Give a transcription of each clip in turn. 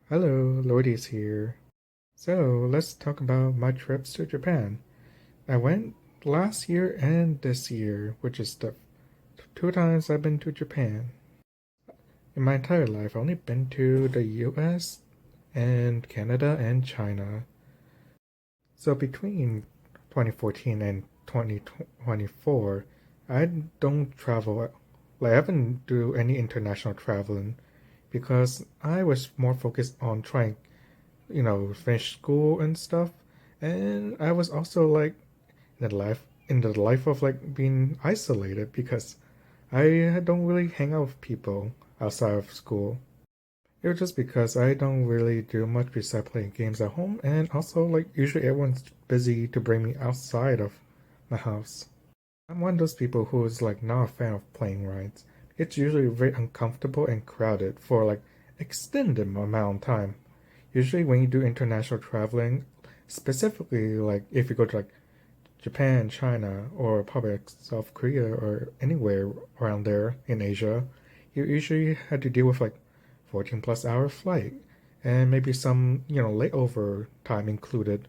Hello, Lloydie's here. So let's talk about my trips to Japan. I went last year and this year, which is the two times I've been to Japan. In my entire life, I've only been to the US and Canada and China. So between 2014 and 2024, I don't travel, like I haven't do any international traveling because I was more focused on trying finish school and stuff. And I was also like in the life of like being isolated because I don't really hang out with people outside of school. It was just because I don't really do much besides playing games at home, and also like usually everyone's busy to bring me outside of my house. I'm one of those people who is like not a fan of plane rides. It's usually very uncomfortable and crowded for like extended amount of time. Usually when you do international traveling, specifically like if you go to like Japan, China, or probably like South Korea or anywhere around there in Asia, you usually had to deal with like 14 plus hour flight and maybe some, layover time included.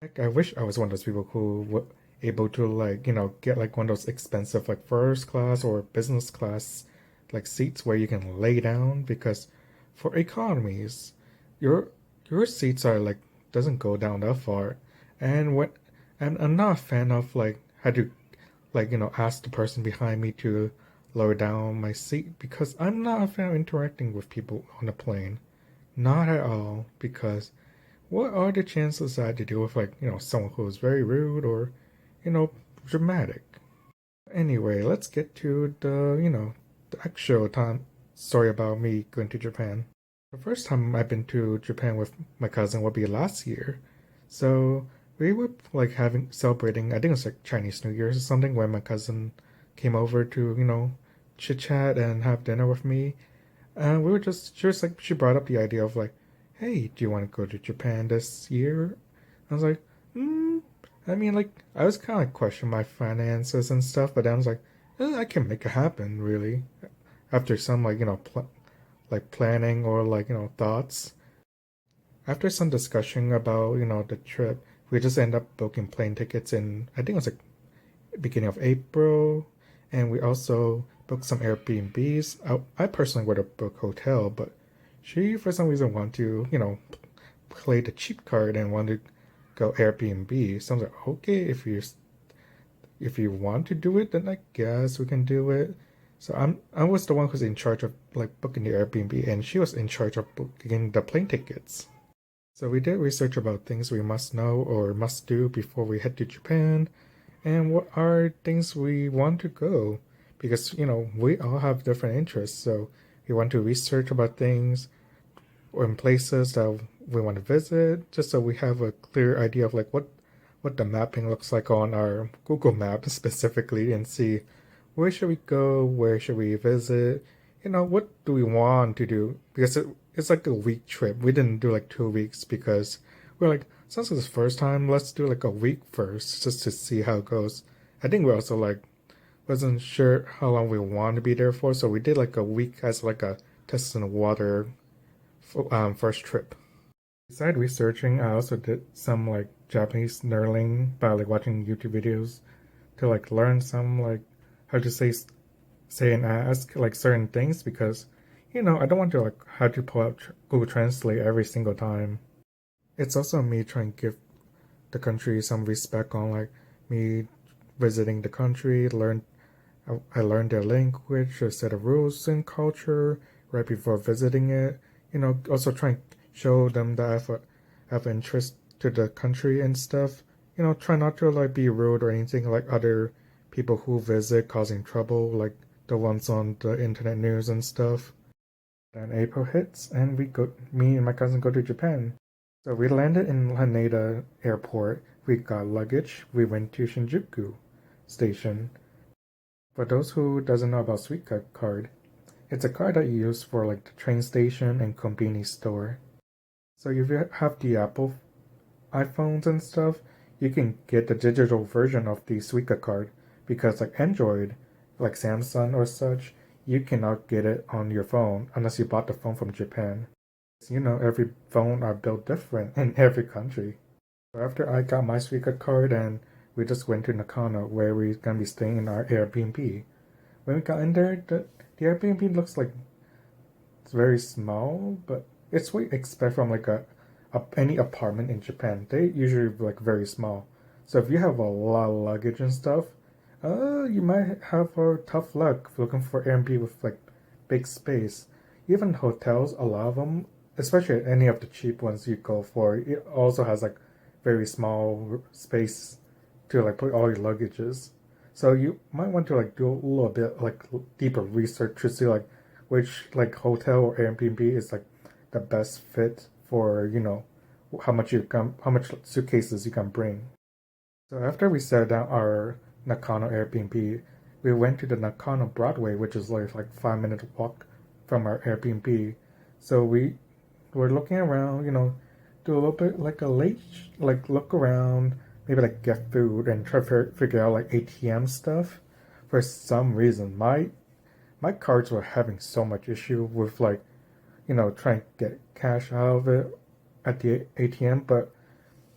Like, I wish I was one of those people who were able to like, get like one of those expensive like first class or business class like seats where you can lay down because for economies, your your seats are like doesn't go down that far. And what and I'm not a fan of like had to like, ask the person behind me to lower down my seat because I'm not a fan of interacting with people on the plane. Not at all, because what are the chances I had to deal with like, someone who is very rude or, you know, dramatic? Anyway, let's get to the actual time story about me going to Japan. The first time I've been to Japan with my cousin would be last year. So we were like having celebrating, I think it was like Chinese New Year's or something, when my cousin came over to, chit chat and have dinner with me. And we were just, she was like, she brought up the idea of like, hey, do you want to go to Japan this year? I was like, hmm. I mean, like, I was kind of like questioning my finances and stuff, but then I was like, I can make it happen, really. After some like, like planning or like, thoughts. After some discussion about, the trip, we just end up booking plane tickets in, I think it was like beginning of April, and we also booked some Airbnbs. I personally would have booked hotel, but she for some reason wanted to, play the cheap card and wanted to go Airbnb. So I was like, okay, if you want to do it, then I guess we can do it. So I was the one who's in charge of like booking the Airbnb, and she was in charge of booking the plane tickets. So we did research about things we must know or must do before we head to Japan, and what are things we want to go, because we all have different interests, so we want to research about things or in places that we want to visit, just so we have a clear idea of like what the mapping looks like on our Google map specifically, and see where should we go, where should we visit, what do we want to do, because it's like a week trip. We didn't do like 2 weeks because we're like, since it's the first time, let's do like a week first just to see how it goes. I think we also like wasn't sure how long we want to be there for, so we did like a week as like a test in the water first trip. Besides researching, I also did some like Japanese learning by like watching YouTube videos to like learn some like how to say and ask like certain things, because I don't want to like have to pull out Google Translate every single time. It's also me trying to give the country some respect on like me visiting the country, I learned their language, a set of rules and culture right before visiting it. Also trying to show them that I have interest to the country and stuff. Try not to like be rude or anything like other people who visit causing trouble, like the ones on the internet news and stuff. Then April hits, and me and my cousin go to Japan. So we landed in Haneda Airport. We got luggage. We went to Shinjuku Station. For those who doesn't know about Suica card, it's a card that you use for like the train station and convenience store. So if you have the Apple iPhones and stuff, you can get the digital version of the Suica card, because like Android, like Samsung or such, you cannot get it on your phone unless you bought the phone from Japan. You know, every phone are built different in every country. So after I got my Suica card and we just went to Nakano where we're gonna be staying in our Airbnb. When we got in there, the Airbnb looks like it's very small, but it's what you expect from like any apartment in Japan. They usually like very small. So if you have a lot of luggage and stuff, you might have a tough luck looking for Airbnb with like big space. Even hotels, a lot of them, especially any of the cheap ones you go for, it also has like very small space to like put all your luggages. So you might want to like do a little bit like deeper research to see like which like hotel or Airbnb is like the best fit for how much suitcases you can bring. So after we set down our Nakano Airbnb, we went to the Nakano Broadway, which is like 5 minute walk from our Airbnb. So we were looking around, do a little bit like a late like look around, maybe like get food and try to figure out like ATM stuff. For some reason, my cards were having so much issue with like trying to get cash out of it at the ATM, but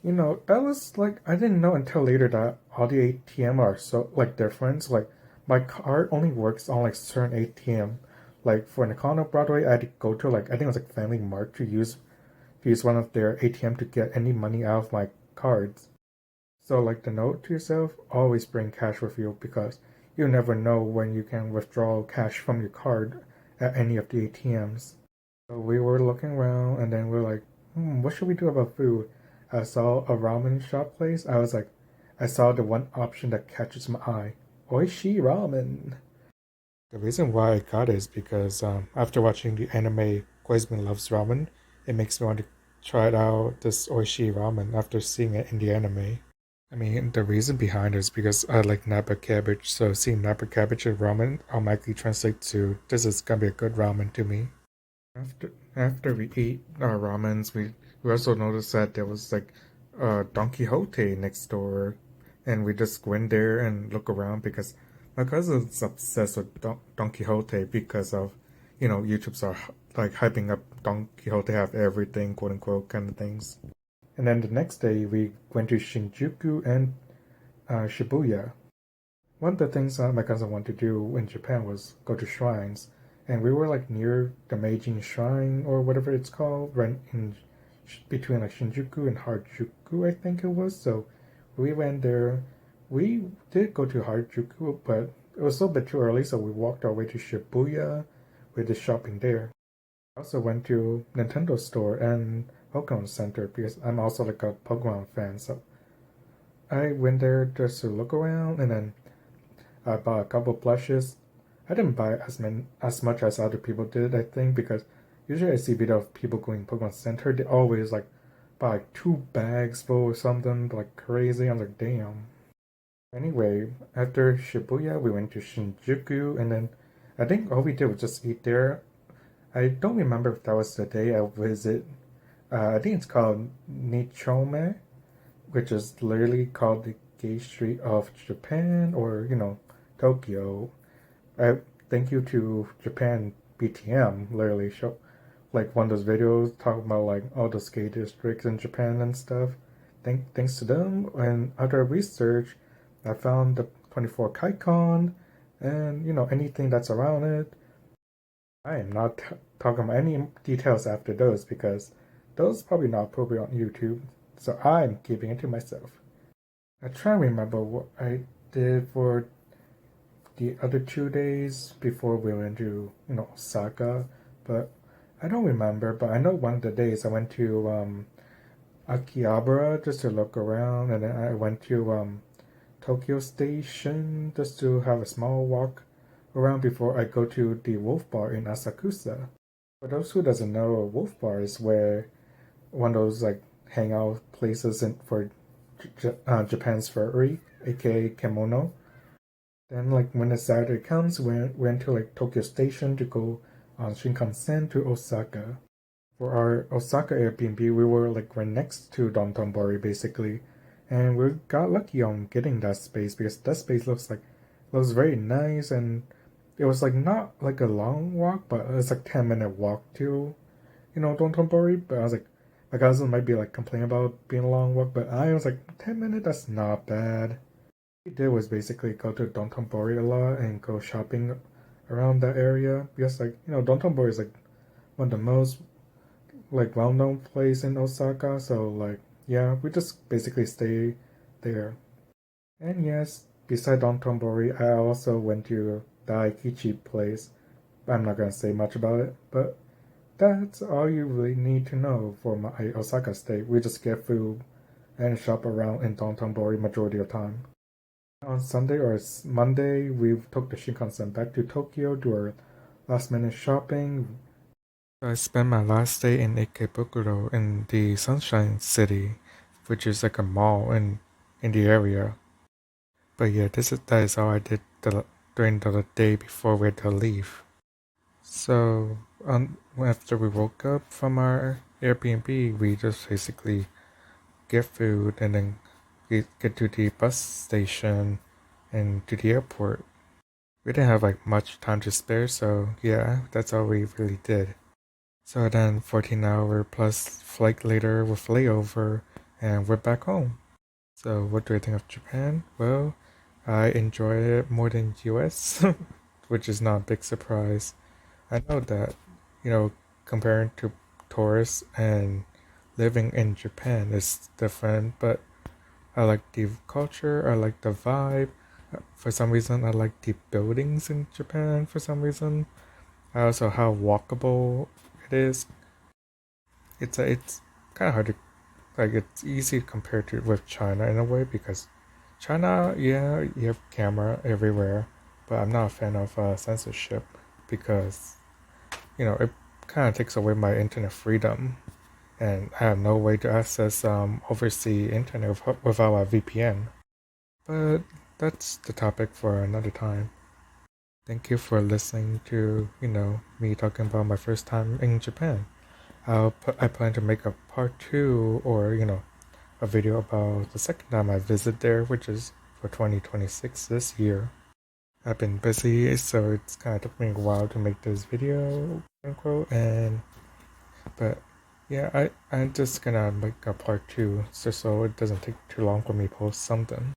that was like I didn't know until later that all the ATM are so like different. Like my card only works on like certain ATM. Like for Nakano Broadway, I had to go to like I think it was like Family Mart to use one of their ATM to get any money out of my cards. So like the note to yourself, always bring cash with you because you never know when you can withdraw cash from your card at any of the ATMs. So we were looking around and then we are like, what should we do about food? I saw a ramen shop place. I saw the one option that catches my eye. Oishi ramen. The reason why I got it is because after watching the anime Koizumi Loves Ramen, it makes me want to try it out this Oishi ramen after seeing it in the anime. I mean, the reason behind it is because I like Napa cabbage, so seeing Napa cabbage in ramen automatically translates to this is gonna be a good ramen to me. After we ate our ramens, we also noticed that there was like Don Quixote next door, and we just went there and look around because my cousin's obsessed with Don Quixote because of YouTube's are like hyping up Don Quixote have everything quote unquote kind of things. And then the next day we went to Shinjuku and Shibuya. One of the things my cousin wanted to do in Japan was go to shrines, and we were like near the Meijin Shrine or whatever it's called, right in between like Shinjuku and Harajuku, I think it was. So we went there. We did go to Harajuku, but it was still a bit too early, so we walked our way to Shibuya. We did shopping there. I also went to Nintendo store and Pokemon Center because I'm also like a Pokemon fan. So I went there just to look around, and then I bought a couple plushes. I didn't buy as much as other people did, I think, because usually I see video of people going Pokemon Center. They always like buy like 2 bags full or something like crazy. I'm like, damn. Anyway, after Shibuya, we went to Shinjuku, and then I think all we did was just eat there. I don't remember if that was the day I visit. I think it's called Nichome, which is literally called the Gay Street of Japan, or Tokyo. I thank you to Japan BTM literally show like one of those videos talking about like all the skate districts in Japan and stuff. Thanks to them and other research, I found the 24 Kaikon and anything that's around it. I am not talking about any details after those because those probably not appropriate on YouTube. So I'm keeping it to myself. I try to remember what I did for the other 2 days before we went to Osaka, but I don't remember. But I know one of the days I went to Akihabara just to look around, and then I went to Tokyo Station just to have a small walk around before I go to the Wolf Bar in Asakusa. For those who doesn't know, a Wolf Bar is where one of those like hangout places for Japan's furry, aka kimono. Then, like, when the Saturday comes, we went to like Tokyo Station to go on Shinkansen to Osaka. For our Osaka Airbnb, we were like right next to Dontonbori basically, and we got lucky on getting that space because that space looks very nice, and it was like not like a long walk, but it's like 10-minute walk to Dontonbori, but I was like, my cousin might be like complaining about being a long walk, but I was like, 10 minutes, that's not bad. What we did was basically go to Dontonbori a lot and go shopping around that area because Dontonbori is like one of the most like well-known place in Osaka. So like yeah, we just basically stay there. And yes, beside Dontonbori, I also went to the Aikichi place. I'm not gonna say much about it, but that's all you really need to know for my Osaka stay. We just get food and shop around in Dontonbori majority of the time. On Sunday or Monday, we took the Shinkansen back to Tokyo, do our last minute shopping. I spent my last day in Ikebukuro in the Sunshine City, which is like a mall in the area. But yeah, that is all I did during the day before we had to leave. So after we woke up from our Airbnb, we just basically get food and then get to the bus station and to the airport. We didn't have like much time to spare, so yeah, that's all we really did. So then 14-hour plus flight later with layover and we're back home. So what do I think of Japan? Well, I enjoy it more than US, which is not a big surprise. I know that, comparing to tourists and living in Japan is different, but I like the culture, I like the vibe. For some reason, I like the buildings in Japan for some reason. I also how walkable it is. It's kind of hard to like. It's easy compared to with China in a way because China, yeah, you have camera everywhere, but I'm not a fan of censorship because it kind of takes away my internet freedom, and I have no way to access overseas internet without a VPN. But that's the topic for another time. Thank you for listening to me talking about my first time in Japan. I plan to make a part two or a video about the second time I visit there, which is for 2026 this year. I've been busy, so it's kind of took me a while to make this video, unquote. But yeah, I'm just gonna make a part two just so it doesn't take too long for me to post something.